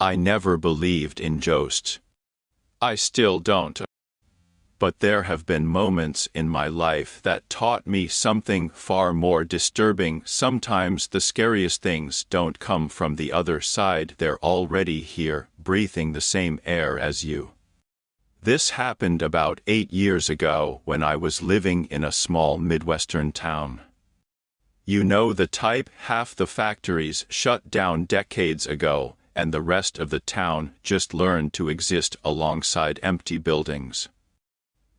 I never believed in ghosts. I still don't. But there have been moments in my life that taught me something far more disturbing. Sometimes the scariest things don't come from the other side, they're already here, breathing the same air as you. This happened about 8 years ago when I was living in a small Midwestern town. You know the type, half the factories shut down decades ago, and the rest of the town just learned to exist alongside empty buildings.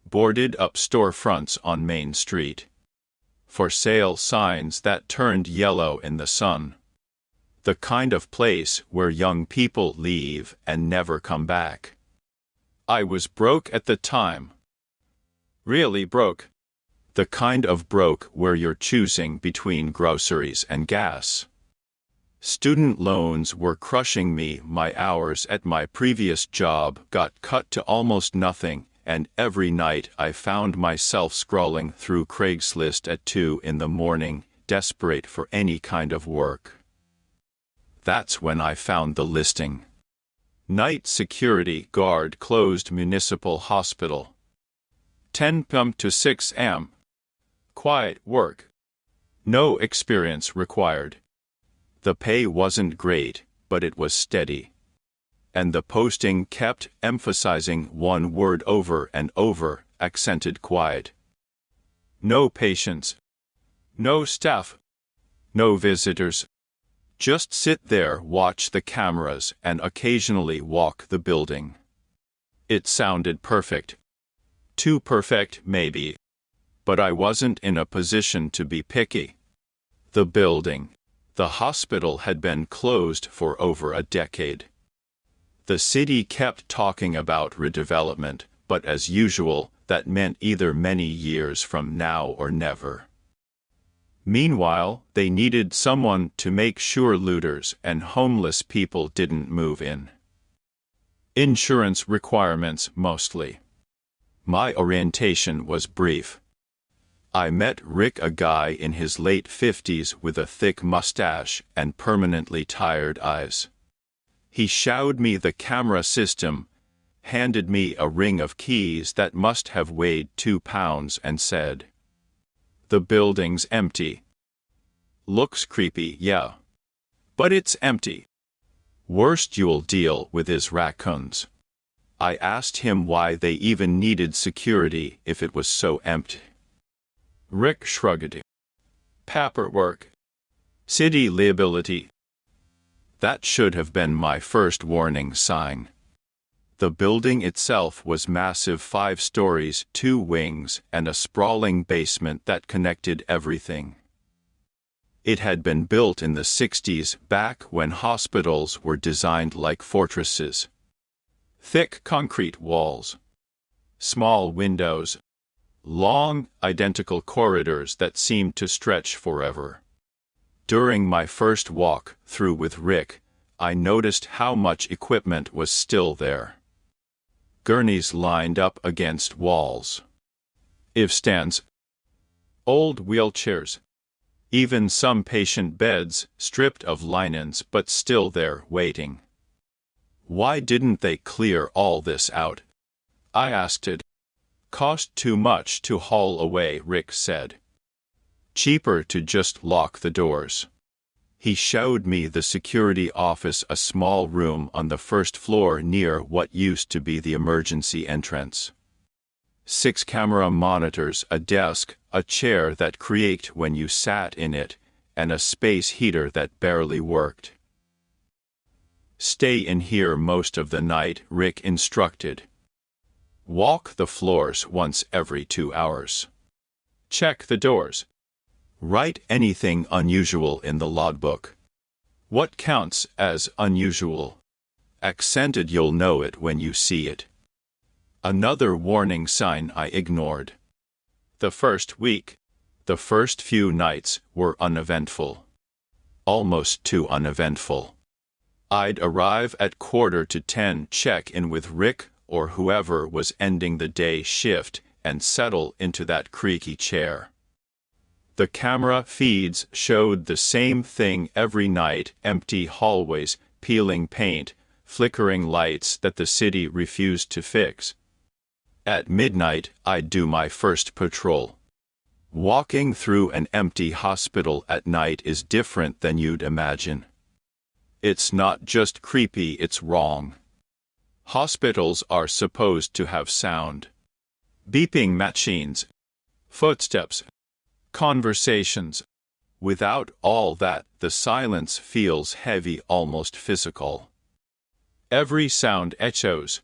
Boarded-up storefronts on Main Street. For sale signs that turned yellow in the sun. The kind of place where young people leave and never come back. I was broke at the time. Really broke. The kind of broke where you're choosing between groceries and gas. Student loans were crushing me. My hours at my previous job got cut to almost nothing, and every night I found myself scrolling through Craigslist at 2 in the morning, desperate for any kind of work. That's when I found the listing. Night security guard, closed municipal hospital. 10 p.m. to 6 a.m. Quiet work. No experience required. The pay wasn't great, but it was steady. And the posting kept emphasizing one word over and over, accented quiet. No patients. No staff. No visitors. Just sit there, watch the cameras, and occasionally walk the building. It sounded perfect. Too perfect, maybe. But I wasn't in a position to be picky. The building, the hospital, had been closed for over a decade. The city kept talking about redevelopment, but as usual, that meant either many years from now or never. Meanwhile, they needed someone to make sure looters and homeless people didn't move in. Insurance requirements mostly. My orientation was brief. I met Rick, a guy in his late 50s with a thick mustache and permanently tired eyes. He showed me the camera system, handed me a ring of keys that must have weighed 2 pounds, and said, "The building's empty." Looks creepy, yeah. But it's empty. Worst you'll deal with is raccoons. I asked him why they even needed security if it was so empty. Rick shrugged. Paperwork. City liability. That should have been my first warning sign. The building itself was massive, 5 stories, 2 wings, and a sprawling basement that connected everything. It had been built in the 60s, back when hospitals were designed like fortresses. Thick concrete walls. Small windows. Long, identical corridors that seemed to stretch forever. During my first walk through with Rick, I noticed how much equipment was still there. Gurneys lined up against walls. IV stands. Old wheelchairs. Even some patient beds, stripped of linens but still there, waiting. Why didn't they clear all this out? I asked it. Cost too much to haul away, Rick said. Cheaper to just lock the doors. He showed me the security office, a small room on the first floor near what used to be the emergency entrance. 6 camera monitors, a desk, a chair that creaked when you sat in it, and a space heater that barely worked. Stay in here most of the night, Rick instructed. Walk the floors once every 2 hours. Check the doors. Write anything unusual in the logbook. What counts as unusual? Accented, you'll know it when you see it. Another warning sign I ignored. The first week, the first few nights were uneventful. Almost too uneventful. I'd arrive at 9:45, check in with Rick or whoever was ending the day shift, and settle into that creaky chair. The camera feeds showed the same thing every night: empty hallways, peeling paint, flickering lights that the city refused to fix. At midnight, I'd do my first patrol. Walking through an empty hospital at night is different than you'd imagine. It's not just creepy, it's wrong. Hospitals are supposed to have sound. Beeping machines, footsteps, conversations. Without all that, the silence feels heavy, almost physical. Every sound echoes.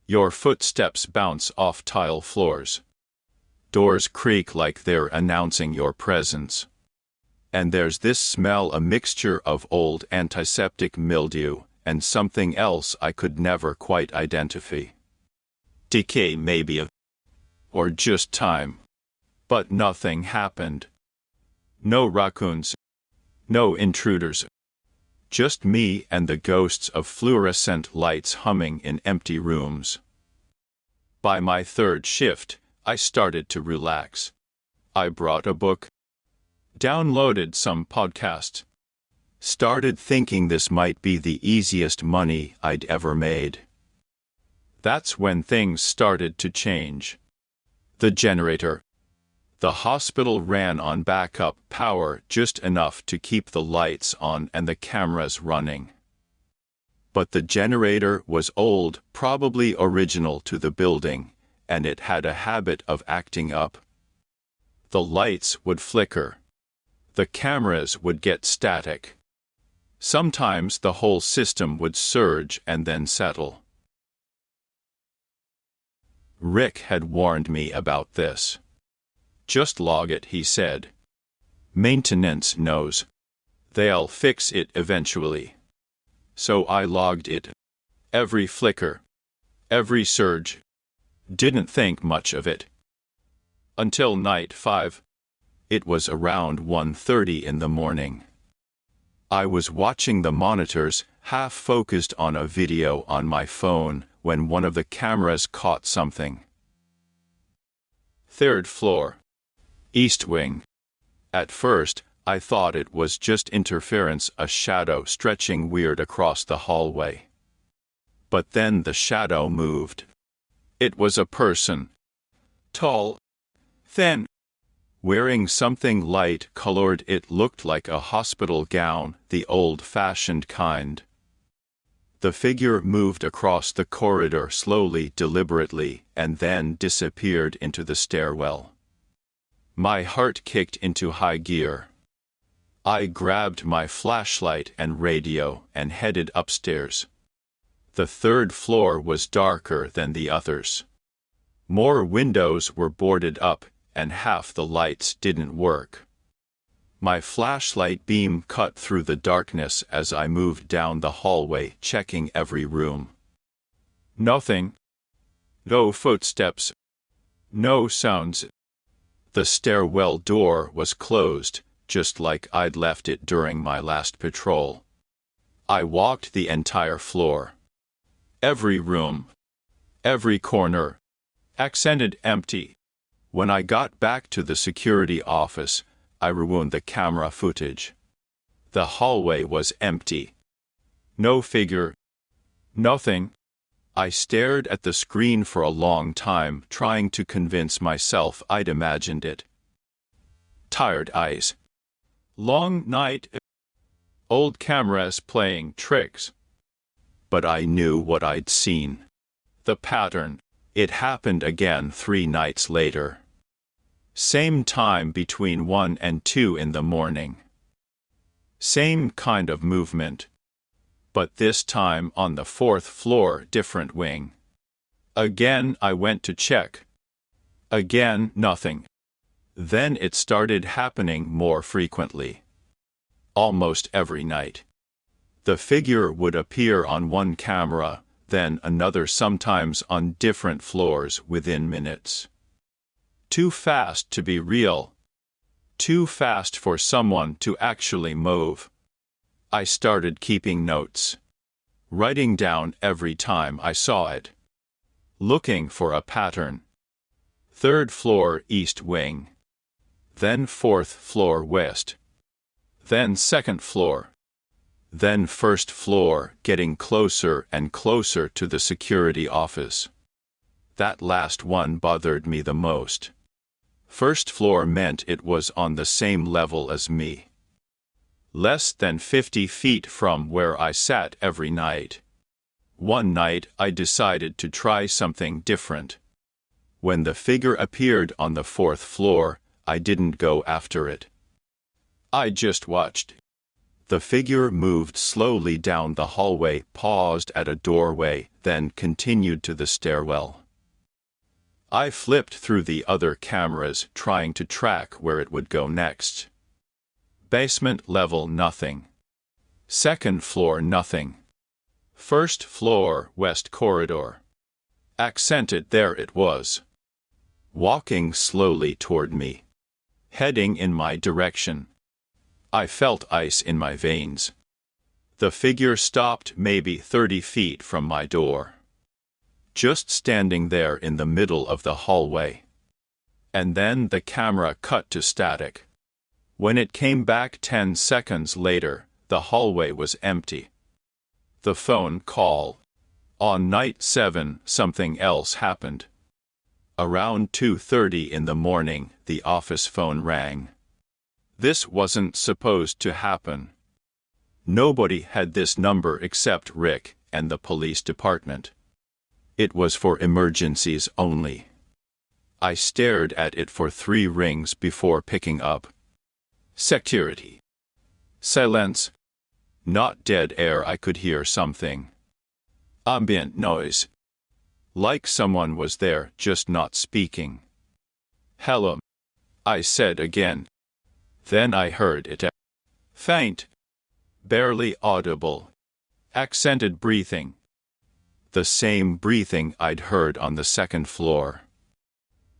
Your footsteps bounce off tile floors. Doors creak like they're announcing your presence. And there's this smell, a mixture of old antiseptic mildew and something else I could never quite identify. Decay, maybe, or just time. But nothing happened. No raccoons. No intruders. Just me and the ghosts of fluorescent lights humming in empty rooms. By my third shift, I started to relax. I brought a book, downloaded some podcasts, started thinking this might be the easiest money I'd ever made. That's when things started to change. The generator. The hospital ran on backup power, just enough to keep the lights on and the cameras running. But the generator was old, probably original to the building, and it had a habit of acting up. The lights would flicker. The cameras would get static. Sometimes the whole system would surge and then settle. Rick had warned me about this. Just log it, he said. Maintenance knows. They'll fix it eventually. So I logged it. Every flicker. Every surge. Didn't think much of it. Until night 5. It was around 1:30 in the morning. I was watching the monitors, half focused on a video on my phone, when one of the cameras caught something. 3rd floor. East wing. At first, I thought it was just interference, a shadow stretching weird across the hallway. But then the shadow moved. It was a person. Tall. Thin. Wearing something light-colored. It looked like a hospital gown, the old-fashioned kind. The figure moved across the corridor slowly, deliberately, and then disappeared into the stairwell. My heart kicked into high gear. I grabbed my flashlight and radio and headed upstairs. The 3rd floor was darker than the others. More windows were boarded up, and half the lights didn't work. My flashlight beam cut through the darkness as I moved down the hallway, checking every room. Nothing. No footsteps. No sounds. The stairwell door was closed, just like I'd left it during my last patrol. I walked the entire floor. Every room. Every corner. Accented empty. When I got back to the security office, I rewound the camera footage. The hallway was empty. No figure. Nothing. I stared at the screen for a long time, trying to convince myself I'd imagined it. Tired eyes. Long night. Old cameras playing tricks. But I knew what I'd seen. The pattern. It happened again 3 nights later. Same time between 1 and 2 in the morning. Same kind of movement. But this time on the 4th floor, different wing. Again I went to check. Again nothing. Then it started happening more frequently. Almost every night. The figure would appear on one camera, then another, sometimes on different floors within minutes. Too fast to be real. Too fast for someone to actually move. I started keeping notes. Writing down every time I saw it. Looking for a pattern. 3rd floor east wing. Then 4th floor west. Then 2nd floor. Then first floor, getting closer and closer to the security office. That last one bothered me the most. First floor meant it was on the same level as me. Less than 50 feet from where I sat every night. One night I decided to try something different. When the figure appeared on the fourth floor, I didn't go after it. I just watched. The figure moved slowly down the hallway, paused at a doorway, then continued to the stairwell. I flipped through the other cameras, trying to track where it would go next. Basement level, nothing. Second floor, nothing. First floor, west corridor. Accented, there it was. Walking slowly toward me. Heading in my direction. I felt ice in my veins. The figure stopped maybe 30 feet from my door. Just standing there in the middle of the hallway. And then the camera cut to static. When it came back 10 seconds later, the hallway was empty. The phone call. On night 7, something else happened. Around 2:30 in the morning, the office phone rang. This wasn't supposed to happen. Nobody had this number except Rick and the police department. It was for emergencies only. I stared at it for 3 rings before picking up. Security. Silence. Not dead air. I could hear something. Ambient noise. Like someone was there, just not speaking. Hello, I said again. Then I heard it. Faint. Barely audible. Accented breathing. The same breathing I'd heard on the second floor.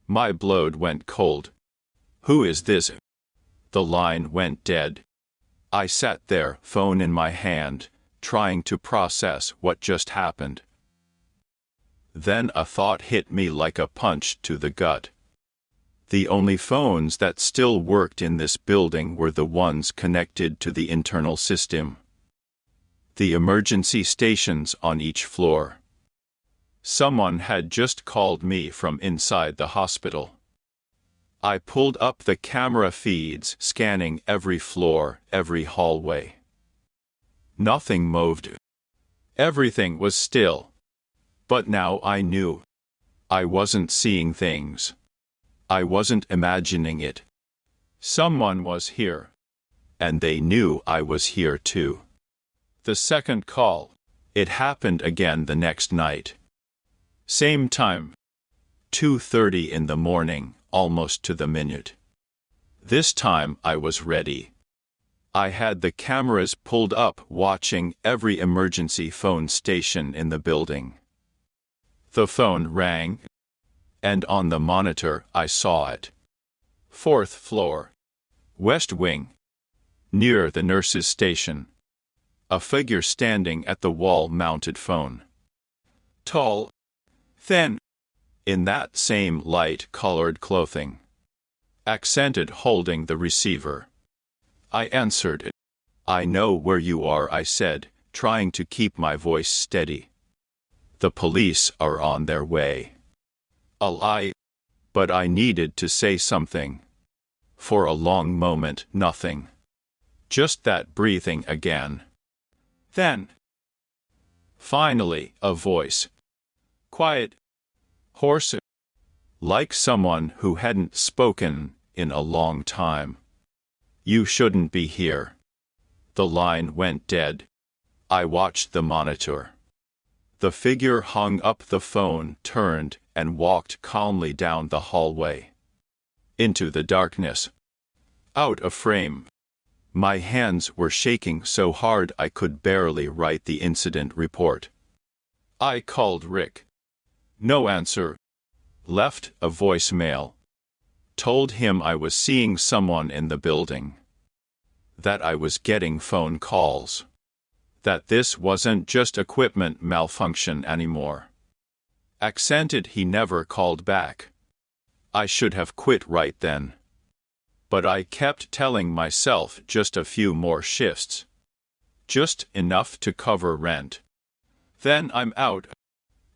My blood went cold. Who is this? The line went dead. I sat there, phone in my hand, trying to process what just happened. Then a thought hit me like a punch to the gut. The only phones that still worked in this building were the ones connected to the internal system. The emergency stations on each floor. Someone had just called me from inside the hospital. I pulled up the camera feeds, scanning every floor, every hallway. Nothing moved. Everything was still. But now I knew. I wasn't seeing things. I wasn't imagining it. Someone was here. And they knew I was here too. The second call. It happened again the next night. Same time. 2:30 in the morning, almost to the minute. This time I was ready. I had the cameras pulled up, watching every emergency phone station in the building. The phone rang. And on the monitor I saw it. 4th floor. West wing. Near the nurse's station. A figure standing at the wall-mounted phone. Tall. Thin. In that same light-colored clothing. Accented, holding the receiver. I answered it. I know where you are, I said, trying to keep my voice steady. The police are on their way. A lie. But I needed to say something. For a long moment, nothing. Just that breathing again. Then. Finally, a voice. Quiet. Hoarse. Like someone who hadn't spoken in a long time. You shouldn't be here. The line went dead. I watched the monitor. The figure hung up the phone, turned, and walked calmly down the hallway. Into the darkness. Out of frame. My hands were shaking so hard I could barely write the incident report. I called Rick. No answer. Left a voicemail. Told him I was seeing someone in the building. That I was getting phone calls. That this wasn't just equipment malfunction anymore. Accented, he never called back. I should have quit right then. But I kept telling myself just a few more shifts. just enough to cover rent. Then I'm out.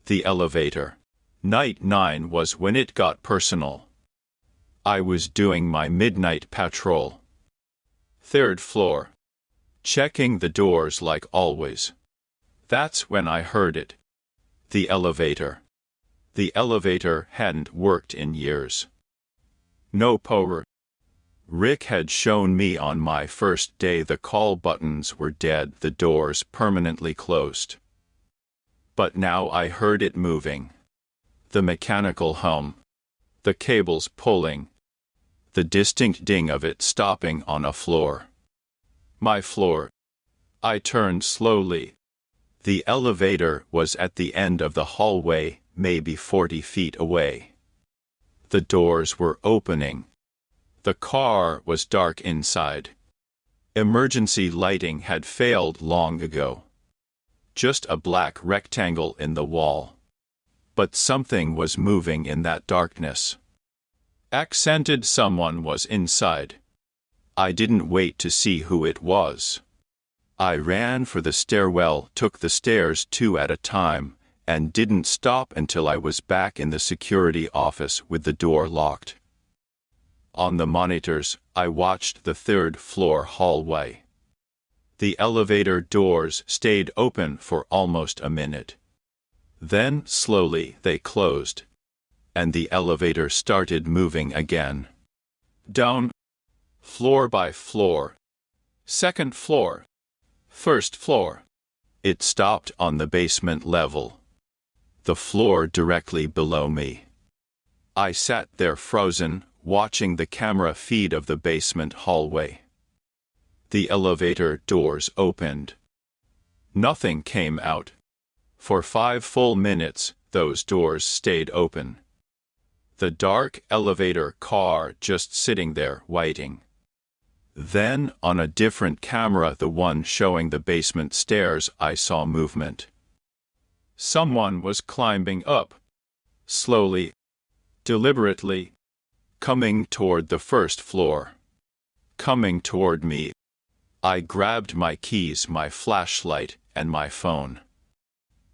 The elevator. Night 9 was when it got personal. I was doing my midnight patrol. 3rd floor. Checking the doors like always. That's when I heard it. The elevator. The elevator hadn't worked in years. No power. Rick had shown me on my first day the call buttons were dead, the doors permanently closed. But now I heard it moving. The mechanical hum. The cables pulling. The distinct ding of it stopping on a floor. My floor. I turned slowly. The elevator was at the end of the hallway, maybe 40 feet away. The doors were opening. The car was dark inside. Emergency lighting had failed long ago. Just a black rectangle in the wall. But something was moving in that darkness. Accented someone was inside. I didn't wait to see who it was. I ran for the stairwell, took the stairs 2 at a time, and didn't stop until I was back in the security office with the door locked. On the monitors, I watched the 3rd floor hallway. The elevator doors stayed open for almost a minute. Then, slowly, they closed, and the elevator started moving again. Down, floor by floor. 2nd floor. 1st floor. It stopped on the basement level. The floor directly below me. I sat there frozen, watching the camera feed of the basement hallway. The elevator doors opened. Nothing came out. For 5 full minutes, those doors stayed open. The dark elevator car just sitting there waiting. Then, on a different camera, the one showing the basement stairs, I saw movement. Someone was climbing up. Slowly. Deliberately. Coming toward the 1st floor. Coming toward me. I grabbed my keys, my flashlight, and my phone.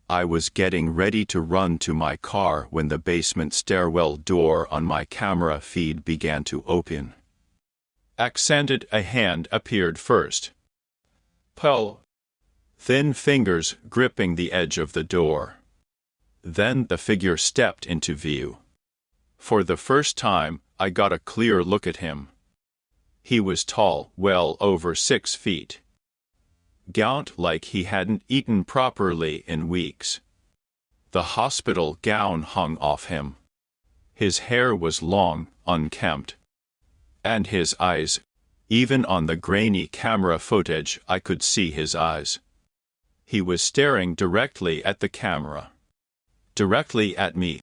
I was getting ready to run to my car when the basement stairwell door on my camera feed began to open. Accented, a hand appeared first. Pull. Thin fingers gripping the edge of the door. Then the figure stepped into view. For the first time, I got a clear look at him. He was tall, well over 6 feet. Gaunt like he hadn't eaten properly in weeks. The hospital gown hung off him. His hair was long, unkempt. And his eyes. Even on the grainy camera footage, I could see his eyes. He was staring directly at the camera. Directly at me.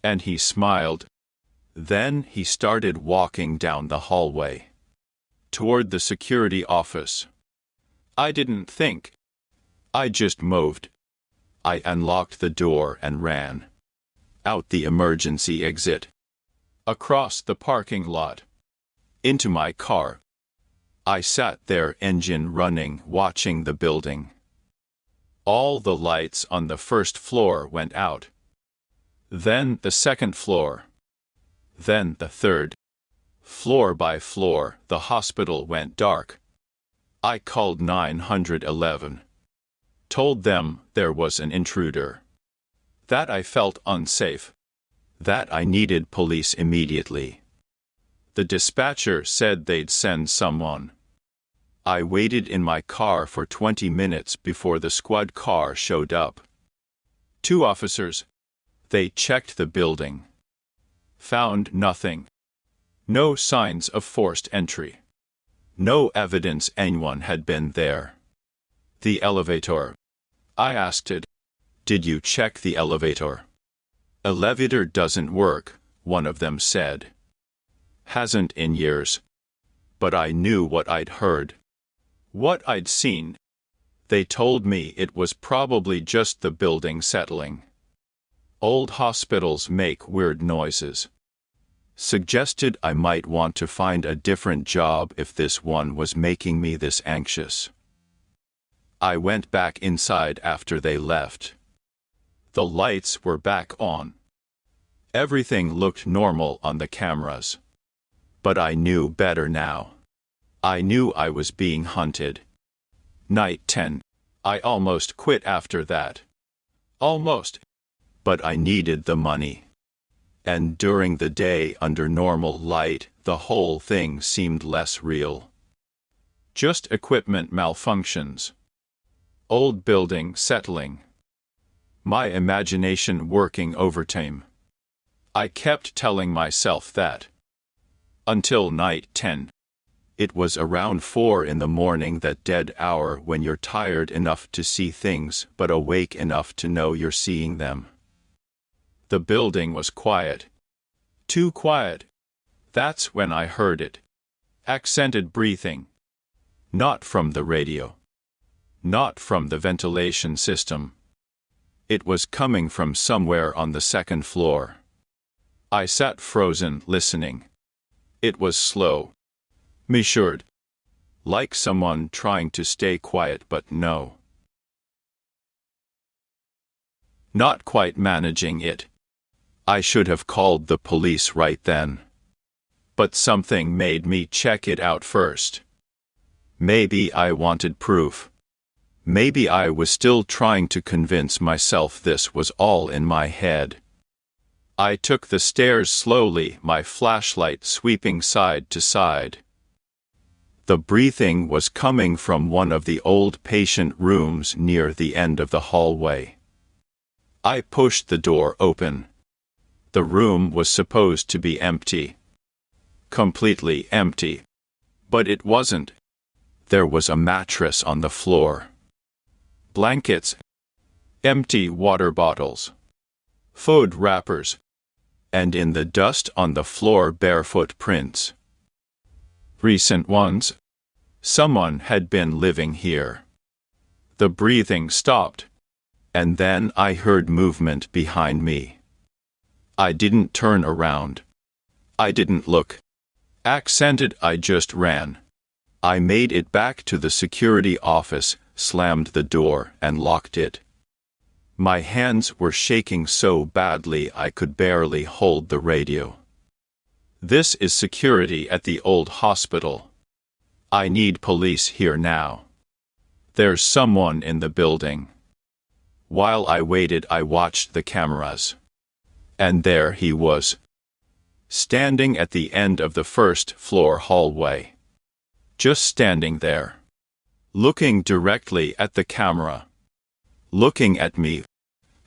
And he smiled. Then he started walking down the hallway. Toward the security office. I didn't think. I just moved. I unlocked the door and ran. Out the emergency exit. Across the parking lot. Into my car. I sat there, engine running, watching the building. All the lights on the 1st floor went out. Then the 2nd floor. Then the 3rd. Floor by floor, the hospital went dark. I called 911. Told them there was an intruder. That I felt unsafe. That I needed police immediately. The dispatcher said they'd send someone. I waited in my car for 20 minutes before the squad car showed up. 2 officers. They checked the building. Found nothing. No signs of forced entry. No evidence anyone had been there. The elevator. I asked it. Did you check the elevator? Elevator doesn't work, one of them said. Hasn't in years. But I knew what I'd heard. What I'd seen. They told me it was probably just the building settling. Old hospitals make weird noises. Suggested I might want to find a different job if this one was making me this anxious. I went back inside after they left. The lights were back on. Everything looked normal on the cameras. But I knew better now. I knew I was being hunted. Night 10. I almost quit after that. Almost. But I needed the money. And during the day under normal light, the whole thing seemed less real. Just equipment malfunctions. Old building settling. My imagination working overtime. I kept telling myself that. Until night 10. It was around 4 in the morning, that dead hour when you're tired enough to see things but awake enough to know you're seeing them. The building was quiet. Too quiet. That's when I heard it. Accented breathing. Not from the radio. Not from the ventilation system. It was coming from somewhere on the second floor. I sat frozen, listening. It was slow. Measured. Like someone trying to stay quiet, but no. Not quite managing it. I should have called the police right then. But something made me check it out first. Maybe I wanted proof. Maybe I was still trying to convince myself this was all in my head. I took the stairs slowly, my flashlight sweeping side to side. The breathing was coming from one of the old patient rooms near the end of the hallway. I pushed the door open. The room was supposed to be empty. Completely empty. But it wasn't. There was a mattress on the floor. Blankets. Empty water bottles. Food wrappers. And in the dust on the floor, barefoot prints. Recent ones. Someone had been living here. The breathing stopped. And then I heard movement behind me. I didn't turn around. I didn't look. Accented, I just ran. I made it back to the security office, slammed the door, and locked it. My hands were shaking so badly I could barely hold the radio. This is security at the old hospital. I need police here now. There's someone in the building. While I waited, I watched the cameras. And there he was. Standing at the end of the first floor hallway. Just standing there. Looking directly at the camera. Looking at me.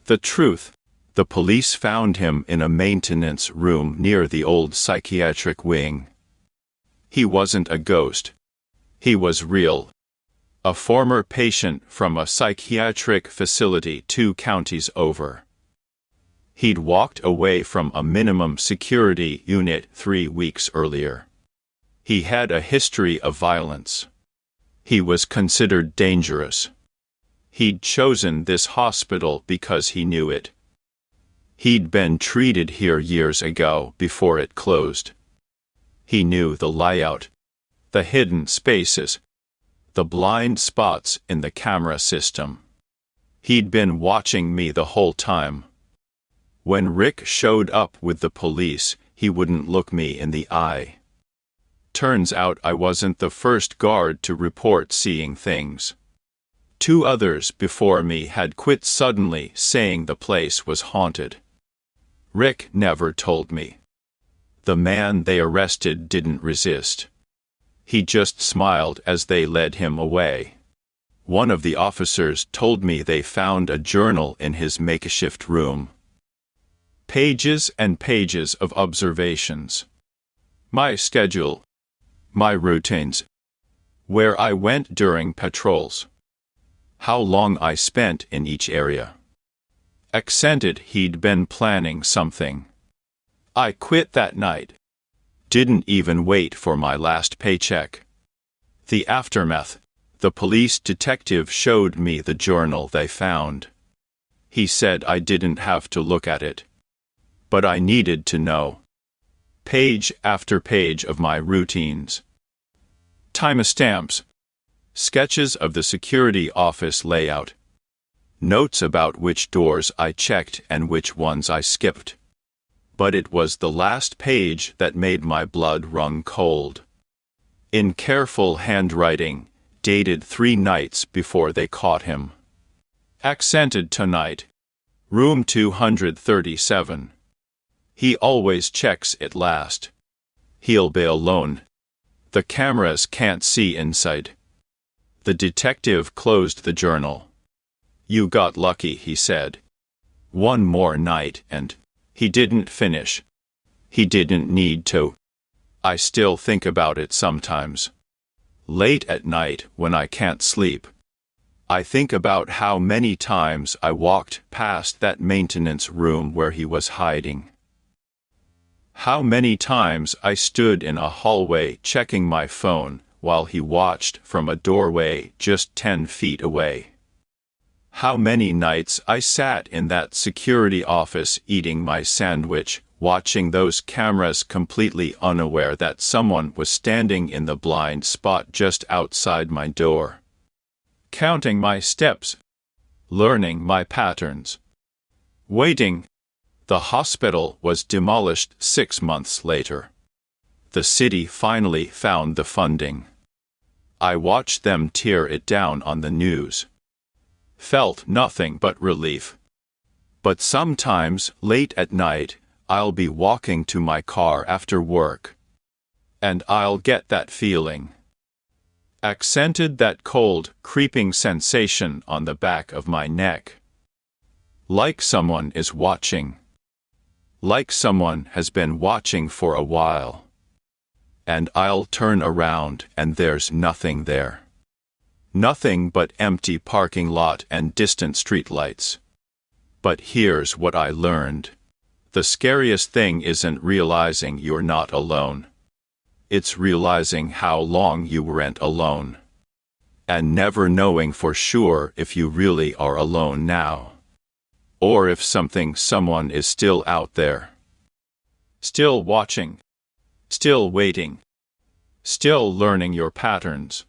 The truth. The police found him in a maintenance room near the old psychiatric wing. He wasn't a ghost. He was real. A former patient from a psychiatric facility 2 counties over. He'd walked away from a minimum security unit 3 weeks earlier. He had a history of violence. He was considered dangerous. He'd chosen this hospital because he knew it. He'd been treated here years ago before it closed. He knew the layout, the hidden spaces, the blind spots in the camera system. He'd been watching me the whole time. When Rick showed up with the police, he wouldn't look me in the eye. Turns out I wasn't the first guard to report seeing things. 2 others before me had quit suddenly, saying the place was haunted. Rick never told me. The man they arrested didn't resist. He just smiled as they led him away. One of the officers told me they found a journal in his makeshift room. Pages and pages of observations. My schedule. My routines. Where I went during patrols. How long I spent in each area. Accented he'd been planning something. I quit that night. Didn't even wait for my last paycheck. The aftermath. The police detective showed me the journal they found. He said I didn't have to look at it. But I needed to know. Page after page of my routines. Timestamps. Sketches of the security office layout. Notes about which doors I checked and which ones I skipped. But it was the last page that made my blood run cold. In careful handwriting, dated 3 nights before they caught him. Accented tonight. Room 237. He always checks it last. He'll be alone. The cameras can't see inside. The detective closed the journal. You got lucky, he said. One more night and he didn't finish. He didn't need to. I still think about it sometimes. Late at night when I can't sleep. I think about how many times I walked past that maintenance room where he was hiding. How many times I stood in a hallway checking my phone while he watched from a doorway just 10 feet away. How many nights I sat in that security office eating my sandwich, watching those cameras completely unaware that someone was standing in the blind spot just outside my door. Counting my steps. Learning my patterns. Waiting. The hospital was demolished 6 months later. The city finally found the funding. I watched them tear it down on the news. Felt nothing but relief. But sometimes, late at night, I'll be walking to my car after work. And I'll get that feeling. Accented that cold, creeping sensation on the back of my neck. Like someone is watching. Like someone has been watching for a while. And I'll turn around and there's nothing there. Nothing but empty parking lot and distant streetlights. But here's what I learned. The scariest thing isn't realizing you're not alone. It's realizing how long you went alone. And never knowing for sure if you really are alone now. Or if someone is still out there. Still watching. Still waiting. Still learning your patterns.